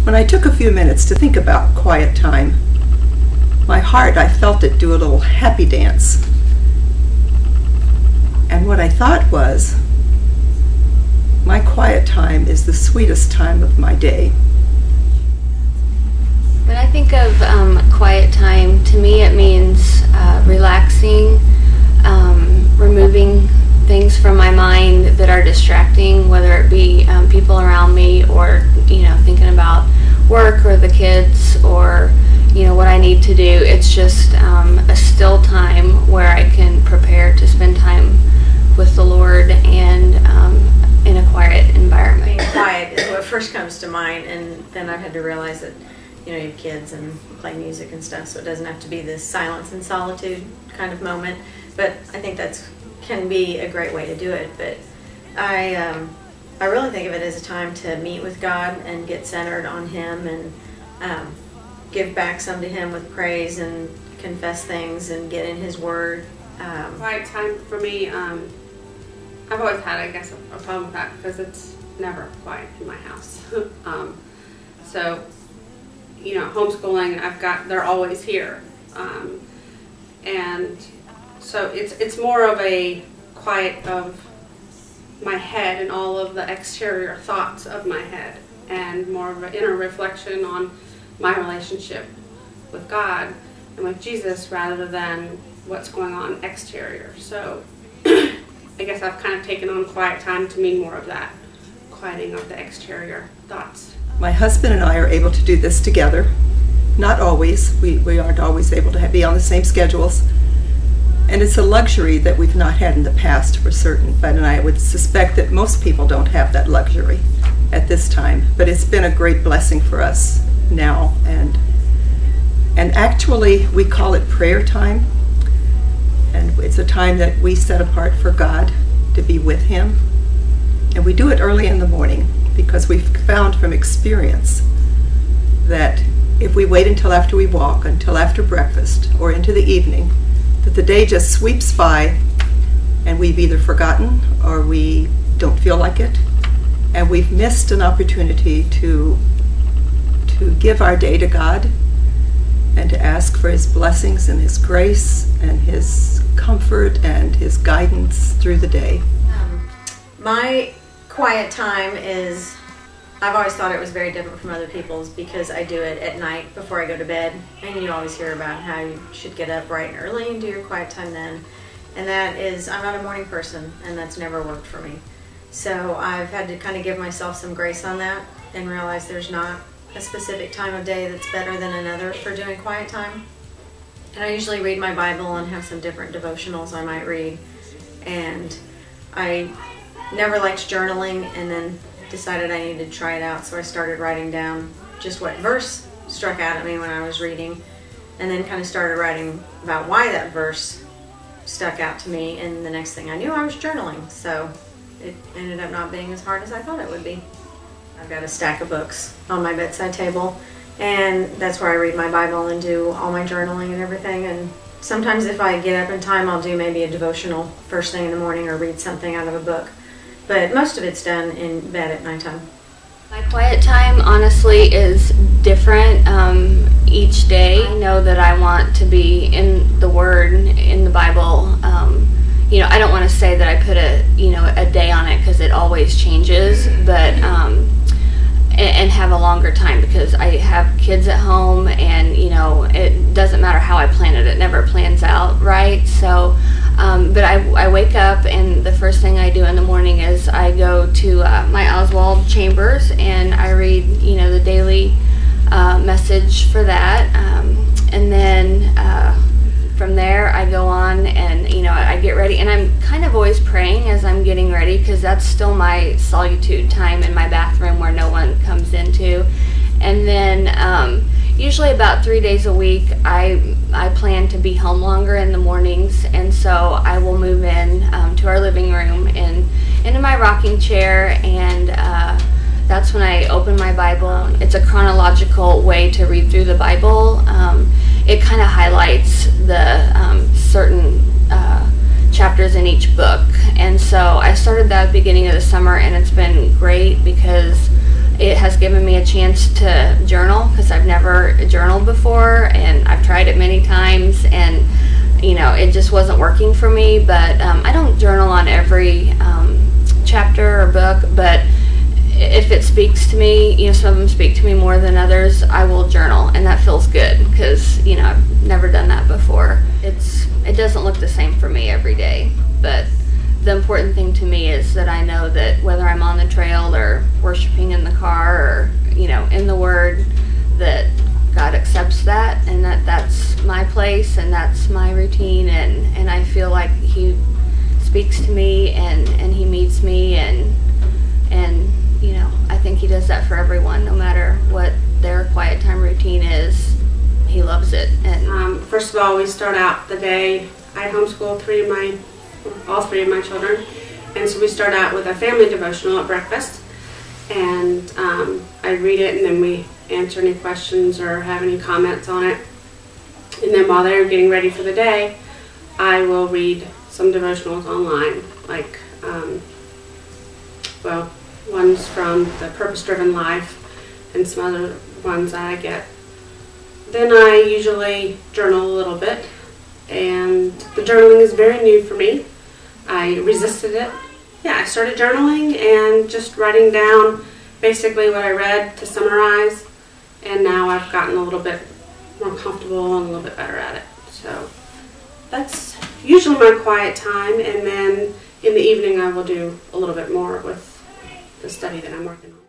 When I took a few minutes to think about quiet time, my heart, I felt it do a little happy dance. And what I thought was, my quiet time is the sweetest time of my day. When I think of quiet time, to me it means relaxing, removing things from my mind that are distracting, whether it be people around me or, thinking about work or the kids or, what I need to do. It's just a still time where I can prepare to spend time with the Lord and in a quiet environment. Being quiet is what first comes to mind, and then I've had to realize that you have kids and play music and stuff, so it doesn't have to be this silence and solitude kind of moment. But I think that's can be a great way to do it. But I really think of it as a time to meet with God and get centered on Him and give back some to Him with praise and confess things and get in His Word. Quiet time for me, I've always had, I guess, a problem with that because it's never quiet in my house. So, homeschooling, they're always here. And so it's more of a quiet of my head and all of the exterior thoughts of my head, and more of an inner reflection on my relationship with God and with Jesus rather than what's going on exterior. So I guess I've kind of taken on quiet time to mean more of that, quieting of the exterior thoughts. My husband and I are able to do this together. Not always. We aren't always able to be on the same schedules. And it's a luxury that we've not had in the past for certain. But I would suspect that most people don't have that luxury at this time. But it's been a great blessing for us now. And actually, we call it prayer time. And it's a time that we set apart for God to be with Him. And we do it early in the morning because we've found from experience that if we wait until after we walk, until after breakfast, or into the evening, that the day just sweeps by and we've either forgotten or we don't feel like it, and we've missed an opportunity to give our day to God and to ask for His blessings and His grace and His comfort and His guidance through the day. My quiet time is, I've always thought it was very different from other people's because I do it at night before I go to bed, and you always hear about how you should get up bright and early and do your quiet time then. And that is, I'm not a morning person, and that's never worked for me. So I've had to kind of give myself some grace on that and realize there's not a specific time of day that's better than another for doing quiet time. And I usually read my Bible and have some different devotionals I might read. And I never liked journaling, and then decided I needed to try it out, so I started writing down just what verse struck out at me when I was reading, and then kind of started writing about why that verse stuck out to me, and the next thing I knew I was journaling, so it ended up not being as hard as I thought it would be. I've got a stack of books on my bedside table, and that's where I read my Bible and do all my journaling and everything. And sometimes if I get up in time, I'll do maybe a devotional first thing in the morning or read something out of a book. But most of it's done in bed at nighttime. My quiet time, honestly, is different each day. I know that I want to be in the Word, in the Bible. I don't want to say that I put a day on it because it always changes, but and have a longer time because I have kids at home, and it doesn't matter how I plan it; it never plans out right. So. But I wake up, and the first thing I do in the morning is I go to my Oswald Chambers, and I read, the daily message for that. And then from there I go on and, I get ready. And I'm kind of always praying as I'm getting ready because that's still my solitude time in my bathroom where no one comes into. And then usually about 3 days a week, I plan to be home longer in the mornings, and so I will move in to our living room and into my rocking chair, and that's when I open my Bible. It's a chronological way to read through the Bible. It kind of highlights the certain chapters in each book, and so I started that at the beginning of the summer, and it's been great because it has given me a chance to journal, because I've never journaled before, and I've tried it many times, and it just wasn't working for me. But I don't journal on every chapter or book, but if it speaks to me, some of them speak to me more than others, I will journal, and that feels good, because I've never done that before. It doesn't look the same for me every day, but the important thing to me is that I know that whether I'm on the trail or worshiping in the car or in the Word, that God accepts that, and that's my place and that's my routine, and I feel like He speaks to me and He meets me, and I think He does that for everyone, no matter what their quiet time routine is. He loves it. And first of all, we start out the day. I homeschool all three of my children, and so we start out with a family devotional at breakfast, and I read it, and then we answer any questions or have any comments on it. And then while they're getting ready for the day, I will read some devotionals online, like ones from the Purpose Driven Life and some other ones that I get. Then I usually journal a little bit, and the journaling is very new for me. I resisted it. Yeah, I started journaling and just writing down basically what I read to summarize, and now I've gotten a little bit more comfortable and a little bit better at it. So that's usually my quiet time, and then in the evening I will do a little bit more with the study that I'm working on.